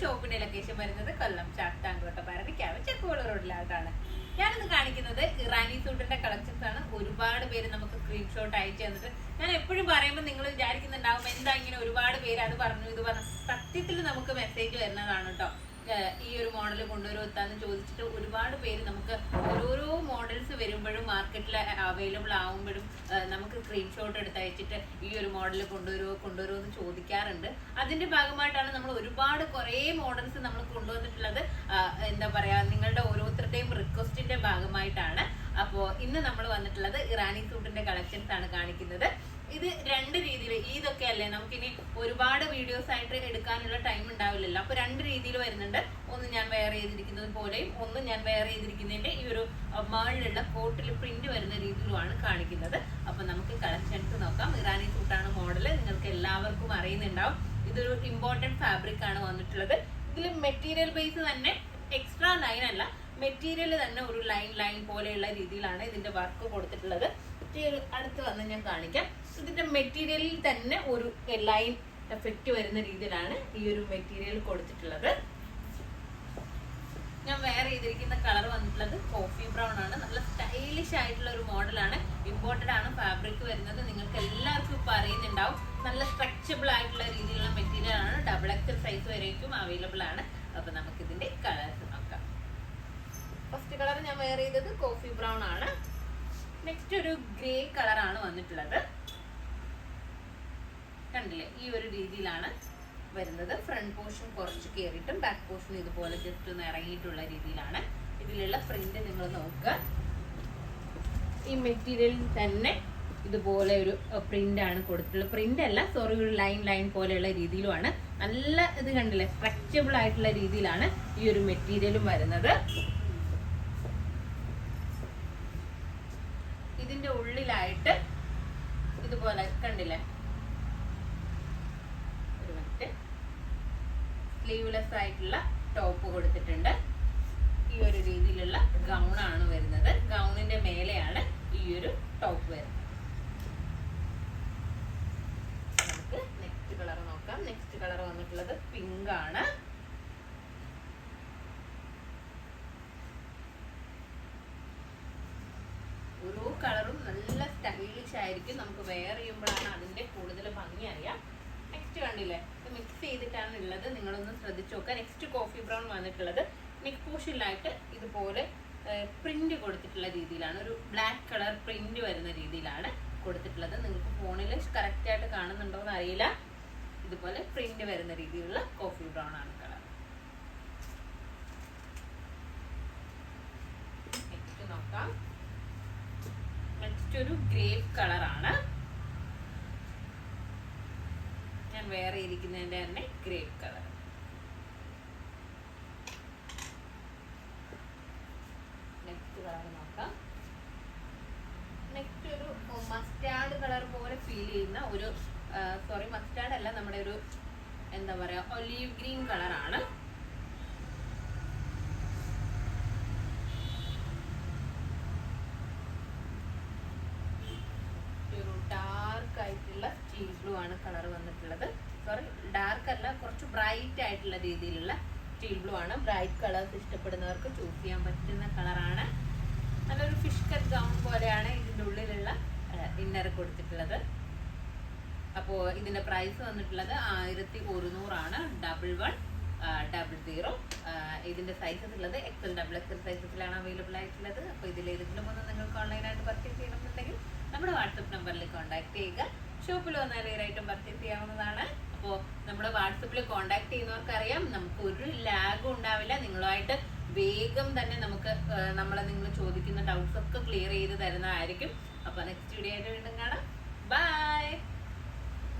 ഷോപ്പിന്റെ ലൊക്കേഷൻ വരുന്നത് കൊല്ലം ചാത്താൻകോട്ടപ്പാറ ചെക്കോള റോഡിലായിട്ടാണ്. ഞാനിന്ന് കാണിക്കുന്നത് ഇറാനി സൂട്ടിന്റെ കളക്ഷൻസ് ആണ്. ഒരുപാട് പേര് നമുക്ക് സ്ക്രീൻഷോട്ട് അയച്ചു തന്നിട്ട് ഞാൻ എപ്പോഴും പറയുമ്പോൾ നിങ്ങൾ വിചാരിക്കുന്നുണ്ടാവും എന്താ ഇങ്ങനെ ഒരുപാട് പേര് അത് പറഞ്ഞു ഇത് പറഞ്ഞു. സത്യത്തിൽ നമുക്ക് മെസ്സേജ് വരുന്നതാണ് കേട്ടോ. ഈ ഒരു മോഡൽ കൊണ്ടുവരുമെന്ന് ചോദിച്ചിട്ട് ഒരുപാട് പേര് നമുക്ക് ഓരോരോ മോഡൽസ് വരുമ്പോഴും മാർക്കറ്റിൽ അവൈലബിൾ ആവുമ്പോഴും നമുക്ക് സ്ക്രീൻഷോട്ട് എടുത്ത് അയച്ചിട്ട് ഈ ഒരു മോഡൽ കൊണ്ടുവരുമോ എന്ന് ചോദിക്കാറുണ്ട്. അതിന്റെ ഭാഗമായിട്ടാണ് നമ്മൾ ഒരുപാട് കുറേ മോഡൽസ് നമ്മൾ കൊണ്ടുവന്നിട്ടുള്ളത്. എന്താ പറയാ, നിങ്ങളുടെ ഓരോരുത്തരുടെയും റിക്വസ്റ്റിന്റെ ഭാഗമായിട്ടാണ്. അപ്പോൾ ഇന്ന് നമ്മൾ വന്നിട്ടുള്ളത് ഇറാനി സൂട്ടിന്റെ കളക്ഷൻസ് ആണ് കാണിക്കുന്നത്. ഇത് രണ്ട് രീതിയിൽ, ഇതൊക്കെ അല്ലേ നമുക്കിനി ഒരുപാട് വീഡിയോസ് ആയിട്ട് എടുക്കാനുള്ള ടൈം ഉണ്ടാവില്ലല്ലോ. അപ്പൊ രണ്ട് രീതിയിൽ വരുന്നുണ്ട്. ഒന്ന് ഞാൻ വെയർ ചെയ്തിരിക്കുന്നത് പോലെയും ഒന്ന് ഞാൻ വെയർ ചെയ്തിരിക്കുന്നതിന്റെ ഈ ഒരു മേളിലുള്ള കോട്ടിൽ പ്രിന്റ് വരുന്ന രീതിയിലുമാണ് കാണിക്കുന്നത്. അപ്പൊ നമുക്ക് കളക്ഷൻസ് നോക്കാം. ഇറാനി സൂട്ടാണ് മോഡല്, നിങ്ങൾക്ക് എല്ലാവർക്കും അറിയുന്നുണ്ടാവും. ഇതൊരു ഇമ്പോർട്ടന്റ് ഫാബ്രിക് ആണ് വന്നിട്ടുള്ളത്. ഇതിൽ മെറ്റീരിയൽ ബേസ് തന്നെ എക്സ്ട്രാ ലൈൻ അല്ല, മെറ്റീരിയൽ തന്നെ ഒരു ലൈൻ പോലെയുള്ള രീതിയിലാണ് ഇതിന്റെ വർക്ക് കൊടുത്തിട്ടുള്ളത്. അടുത്ത് വന്ന് ഞാൻ കാണിക്കാം. ഇതിന്റെ മെറ്റീരിയലിൽ തന്നെ ഒരു ലൈൻ എഫക്റ്റ് വരുന്ന രീതിയിലാണ് ഈ ഒരു മെറ്റീരിയൽ കൊടുത്തിട്ടുള്ളത്. ഞാൻ വെയർ ചെയ്തിരിക്കുന്ന കളർ വന്നിട്ടുള്ളത് കോഫി ബ്രൗൺ ആണ്. നല്ല സ്റ്റൈലിഷ് ആയിട്ടുള്ള ഒരു മോഡലാണ്. ഇമ്പോർട്ടഡ് ആണ് ഫാബ്രിക് വരുന്നത്. നിങ്ങൾക്ക് എല്ലാവർക്കും ഇപ്പൊ അറിയുന്നുണ്ടാവും. നല്ല സ്ട്രെച്ചബിൾ ആയിട്ടുള്ള രീതിയിലുള്ള മെറ്റീരിയൽ ആണ്. ഡബിൾ എക്സൽ സൈസ് വരേക്കും അവൈലബിൾ ആണ്. അപ്പൊ നമുക്ക് ഇതിന്റെ കളേഴ്സ് നോക്കാം. ഫസ്റ്റ് കളർ ഞാൻ വെയർ ചെയ്തത് കോഫി ബ്രൗൺ ആണ്. നെക്സ്റ്റ് ഒരു ഗ്രേ കളർ ആണ് വന്നിട്ടുള്ളത്. കണ്ടില്ലേ, ഈ ഒരു രീതിയിലാണ് വരുന്നത്. ഫ്രണ്ട് പോർഷൻ കുറച്ച് കയറിയിട്ടും ബാക്ക് പോർഷൻ ഇതുപോലെ ജസ്റ്റ് ഒന്ന് ഇറങ്ങിയിട്ടുള്ള രീതിയിലാണ്. ഇതിലുള്ള പ്രിന്റ് നിങ്ങൾ നോക്കുക. ഈ മെറ്റീരിയലിൽ തന്നെ ഇതുപോലെ ഒരു പ്രിന്റ് ആണ് കൊടുത്തിട്ടുള്ളത്. പ്രിന്റ് അല്ല, സോറി, ഒരു ലൈൻ പോലെയുള്ള രീതിയിലുമാണ്. നല്ല ഇത് കണ്ടില്ലേ, സ്ട്രെച്ചബിൾ ആയിട്ടുള്ള രീതിയിലാണ് ഈ ഒരു മെറ്റീരിയലും വരുന്നത്. ഇതിന്റെ ഉള്ളിലായിട്ട് ഇതുപോലെ കണ്ടില്ലേ, ഒരു മിനിറ്റ്, സ്ലീവ്ലെസ് ആയിട്ടുള്ള ടോപ്പ് കൊടുത്തിട്ടുണ്ട്. ഈ ഒരു രീതിയിലുള്ള ഗൗൺ ആണ് വരുന്നത്. ഗൗണിന്റെ മേലെയാണ് ഈ ഒരു ടോപ്പ് വരുന്നത്. നമുക്ക് നെക്സ്റ്റ് കളർ നോക്കാം. നെക്സ്റ്റ് കളർ വന്നിട്ടുള്ളത് പിങ്ക് ആണ്. ഓരോ കളറും നല്ല സ്റ്റൈലിഷ് ആയിരിക്കും. നമുക്ക് വെയർ ചെയ്യുമ്പോഴാണ് അതിന്റെ കൂടുതൽ ഭംഗി അറിയാം. നെക്സ്റ്റ് കണ്ടില്ലേ, ഇത് മിക്സ് ചെയ്തിട്ടാണ് ഉള്ളത്. നിങ്ങളൊന്ന് ശ്രദ്ധിച്ചു നോക്കുക. നെക്സ്റ്റ് കോഫി ബ്രൗൺ വന്നിട്ടുള്ളത് നെക്ക് പോർഷനിലായിട്ട് ഇതുപോലെ പ്രിന്റ് കൊടുത്തിട്ടുള്ള രീതിയിലാണ്. ഒരു ബ്ലാക്ക് കളർ പ്രിന്റ് വരുന്ന രീതിയിലാണ് കൊടുത്തിട്ടുള്ളത്. നിങ്ങൾക്ക് ഫോണിൽ കറക്റ്റ് ആയിട്ട് കാണുന്നുണ്ടോ എന്ന് അറിയില്ല. ഇതുപോലെ പ്രിന്റ് വരുന്ന രീതിയിലുള്ള കോഫി ബ്രൗൺ ആണ് കളർ. നെക്സ്റ്റ് നോക്കാം. നെക്സ്റ്റ് ഒരു ഗ്രേപ്പ് കളർ ആണ്. ഞാൻ വെയർ ചെയ്തിരിക്കുന്നതിന്റെ തന്നെ ഗ്രേപ്പ് കളർ. നെക്സ്റ്റ് കളർ നോക്കാം. നെക്സ്റ്റ് ഒരു മസ്റ്റാർഡ് കളർ പോലെ ഫീൽ ചെയ്യുന്ന ഒരു സോറി, മസ്റ്റാർഡ് അല്ല, നമ്മുടെ ഒരു എന്താ പറയാ, ഒലീവ് ഗ്രീൻ കളർ ആണ്. ഡാർക്ക് ആയിട്ടുള്ള സ്റ്റീൽ ബ്ലൂ ആണ് കളർ വന്നിട്ടുള്ളത്. സോറി, ഡാർക്ക് അല്ല, കുറച്ച് ബ്രൈറ്റ് ആയിട്ടുള്ള രീതിയിലുള്ള സ്റ്റീൽ ബ്ലൂ ആണ്. ബ്രൈറ്റ് കളേഴ്സ് ഇഷ്ടപ്പെടുന്നവർക്ക് ചൂസ് ചെയ്യാൻ പറ്റുന്ന കളറാണ്. നല്ലൊരു ഫിഷ് കട്ട് ഗൗൺ പോലെയാണ് ഇതിൻ്റെ ഉള്ളിലുള്ള ഇന്നർ കൊടുത്തിട്ടുള്ളത്. അപ്പോൾ ഇതിന്റെ പ്രൈസ് വന്നിട്ടുള്ളത് 1100 ആണ്. 1100. ഇതിന്റെ സൈസസ് ഉള്ളത് എക്സൽ, ഡബിൾ എക്സൽ സൈസസിലാണ് അവൈലബിൾ ആയിട്ടുള്ളത്. അപ്പോൾ ഇതിൽ ഏതെങ്കിലും ഒന്ന് നിങ്ങൾക്ക് ഓൺലൈനായിട്ട് പർച്ചേസ് ചെയ്യണമെന്നുണ്ടെങ്കിൽ നമ്മുടെ വാട്സപ്പ് നമ്പറിൽ കോൺടാക്ട് ചെയ്യുക. ഷോപ്പിൽ വന്നാൽ ഏതായിട്ടും പർച്ചേസ് ചെയ്യാവുന്നതാണ്. അപ്പോൾ നമ്മുടെ വാട്സപ്പിൽ കോൺടാക്ട് ചെയ്യുന്നവർക്ക് അറിയാം, നമുക്ക് ഒരു ലാഗും ഉണ്ടാവില്ല. നിങ്ങളുമായിട്ട് വേഗം തന്നെ നമുക്ക് നിങ്ങൾ ചോദിക്കുന്ന ഡൗട്ട്സ് ഒക്കെ ക്ലിയർ ചെയ്ത് തരുന്നതായിരിക്കും. അപ്പോൾ നെക്സ്റ്റ് വീഡിയോ ആയിട്ട് വീണ്ടും കാണാം. ബൈ.